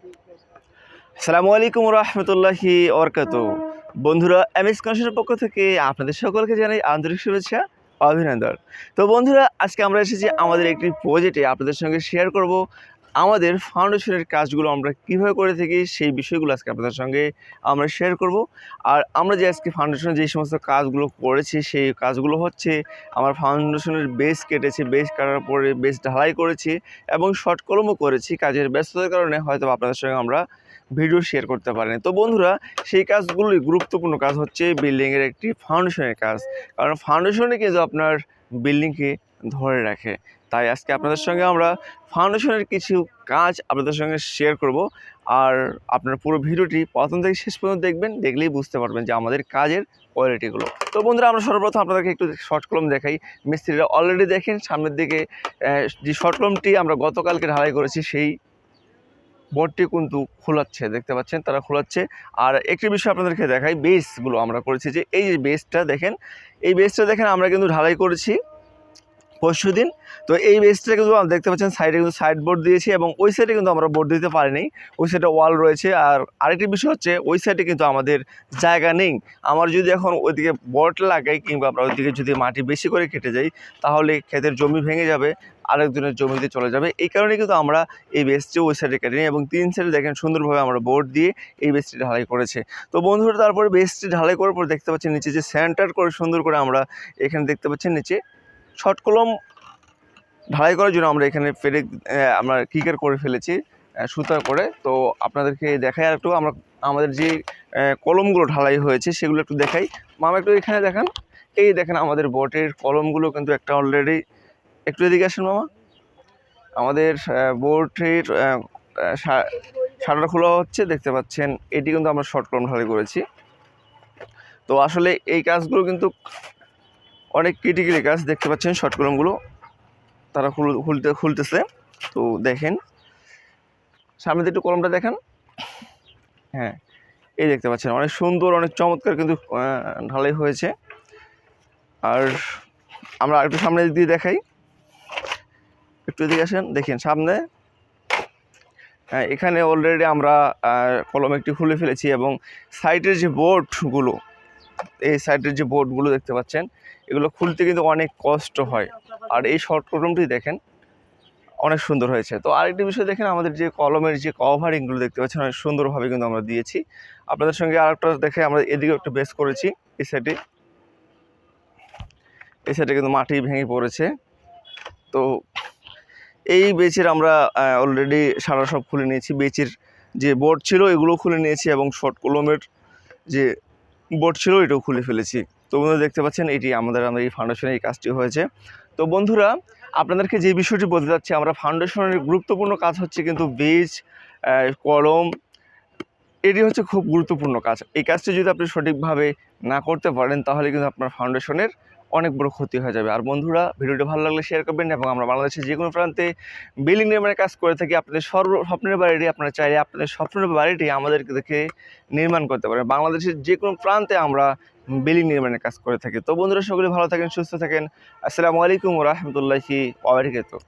আসসালামু আলাইকুম রহমতুল্লাহি বরকাত। বন্ধুরা, এমএস কনস্ট্রাকশনের পক্ষ থেকে আপনাদের সকলকে জানাই আন্তরিক শুভেচ্ছা, অভিনন্দন। তো বন্ধুরা, আজকে আমরা এসেছি আমাদের একটি প্রজেক্টে আপনাদের সঙ্গে শেয়ার করব আমাদের ফাউন্ডেশনের কাজগুলো আমরা কীভাবে করে থাকি, সেই বিষয়গুলো আজকে আপনাদের সঙ্গে আমরা শেয়ার করব। আর আমরা যে আজকে ফাউন্ডেশনে যে সমস্ত কাজগুলো করেছি, সেই কাজগুলো হচ্ছে আমার ফাউন্ডেশনের বেস কেটেছি, বেস কাটার পরে বেস ঢালাই করেছি এবং শর্ট কলমও করেছি। কাজের ব্যস্ততার কারণে হয়তো আপনাদের সঙ্গে আমরা ভিডিও শেয়ার করতে পারেন। তো বন্ধুরা, সেই কাজগুলোই গুরুত্বপূর্ণ কাজ হচ্ছে বিল্ডিংয়ের একটি ফাউন্ডেশনের কাজ, কারণ ফাউন্ডেশনে কিন্তু আপনার বিল্ডিংকে ধরে রাখে। তাই আজকে আপনাদের সঙ্গে আমরা ফাউন্ডেশনের কিছু কাজ আপনাদের সঙ্গে শেয়ার করব। আর আপনার পুরো ভিডিওটি প্রথম থেকে শেষ পর্যন্ত দেখবেন, দেখলেই বুঝতে পারবেন যে আমাদের কাজের কোয়ালিটিগুলো। তো বন্ধুরা, আমরা সর্বপ্রথম আপনাদেরকে একটু শর্ট কলম দেখাই। মিস্ত্রিরা অলরেডি দেখেন সামনের দিকে যে শর্ট কলমটি আমরা গতকালকে ঢালাই করেছি, সেই বোর্ডটি কিন্তু খোলাচ্ছে, দেখতে পাচ্ছেন তারা খোলাচ্ছে। আর একটি বিষয় আপনাদেরকে দেখাই, বেসগুলো আমরা করেছি, যে এই যে বেসটা দেখেন, এই বেসটা দেখেন আমরা কিন্তু ঢালাই করেছি পরশুদিন। তো এই বেসটা কিন্তু দেখতে পাচ্ছেন সাইডে কিন্তু সাইড বোর্ড দিয়েছি, এবং ওই সাইডে কিন্তু আমরা বোর্ড দিতে পারিনি, ওই সাইডে ওয়াল রয়েছে। আর আরেকটি বিষয় হচ্ছে, ওই সাইডে কিন্তু আমাদের জায়গা নেই। আমার যদি এখন ওইদিকে বোর্ড লাগাই কিংবা আমরা ওইদিকে যদি মাটি বেশি করে কেটে যাই, তাহলে ক্ষেতের জমি ভেঙে যাবে, আরেকজনের জমিতে চলে যাবে। এই কারণে কিন্তু আমরা এই বেসটি ওই সাইডে কেটে নিই, এবং 3 সাইডে দেখেন সুন্দরভাবে আমরা বোর্ড দিয়ে এই বেসটি ঢালাই করেছে। তো বন্ধুরা, তারপরে বেসটি ঢালাই করার পর দেখতে পাচ্ছেন নিচে যে সেন্টার করে সুন্দর করে আমরা এখানে দেখতে পাচ্ছেন নিচে শর্ট কলম ঢালাই করার জন্য আমরা এখানে পেরেক আমরা কিকার করে ফেলেছি সুতা করে। তো আপনাদেরকে দেখাই আর একটু আমরা আমাদের যে কলমগুলো ঢালাই হয়েছে সেগুলো একটু দেখাই। মামা একটু এখানে দেখান। এই দেখেন আমাদের বোটের কলমগুলো কিন্তু একটা অলরেডি, একটু এদিকে আসেন মামা। আমাদের বোটের শাটার খোলা হচ্ছে, দেখতে পাচ্ছেন। এটি কিন্তু আমরা শর্ট কলম ঢালাই করেছি। তো আসলে এই কাজগুলো কিন্তু অনেক ক্রিটিক্যালি কাজ, দেখতে পাচ্ছেন শর্ট কলমগুলো তারা খুলতেছে। তো দেখেন সামনে একটু কলমটা দেখেন। হ্যাঁ, এই দেখতে পাচ্ছেন অনেক সুন্দর, অনেক চমৎকার কিন্তু ঢালাই হয়েছে। আর আমরা একটু সামনে দিয়ে দেখাই, একটু এদিকে আসেন, দেখেন সামনে। হ্যাঁ, এখানে অলরেডি আমরা কলম একটি খুলে ফেলেছি, এবং সাইডের যে বোর্ডগুলো, এই সাইডের যে বোর্ডগুলো দেখতে পাচ্ছেন, এগুলো খুলতে কিন্তু অনেক কষ্ট হয়। আর এই শর্ট কলমটি দেখেন অনেক সুন্দর হয়েছে। তো আরেকটি বিষয় দেখেন, আমাদের যে কলমের যে কভারিংগুলো দেখতে পাচ্ছেন অনেক সুন্দরভাবে কিন্তু আমরা দিয়েছি। আপনাদের সঙ্গে আরেকটা দেখে, আমরা এদিকেও একটু বেস করেছি। এই সাইডে কিন্তু মাটি ভেঙে পড়েছে। তো এই বেচের আমরা অলরেডি সারা সব খুলে নিয়েছি। বেচের যে বোর্ড ছিল এগুলো খুলে নিয়েছি, এবং শর্ট কলমের যে বোর্ড ছিল এটাও খুলে ফেলেছি। তো বন্ধুরা, দেখতে পাচ্ছেন এটি আমাদের এই ফাউন্ডেশনে এই কাজটি হয়েছে। তো বন্ধুরা, আপনাদেরকে যে বিষয়টি বলতে যাচ্ছি, আমরা ফাউন্ডেশনের গুরুত্বপূর্ণ কাজ হচ্ছে কিন্তু বেজ, কলম, এটি হচ্ছে খুব গুরুত্বপূর্ণ কাজ। এই কাজটি যদি আপনি সঠিকভাবে না করতে পারেন, তাহলে কিন্তু আপনার ফাউন্ডেশনের অনেক বড় ক্ষতি হয়ে যাবে। আর বন্ধুরা, ভিডিওটি ভালো লাগলে শেয়ার করবেন, এবং আমরা বাংলাদেশের যে কোনো প্রান্তে বিল্ডিং নির্মাণের কাজ করে থাকি। আপনাদের স্বপ্নের বাড়িটি আপনারা চাইলে আপনাদের স্বপ্নের বাড়িটি আমাদেরকে দেখে নির্মাণ করতে পারেন। বাংলাদেশের যে কোনো প্রান্তে আমরা বিল্ডিং নির্মাণের কাজ করে থাকি। তো বন্ধুরা, সকলে ভালো থাকেন, সুস্থ থাকেন। আসসালামু আলাইকুম রহমতুল্লাহি ওয়া বারাকাতুহু।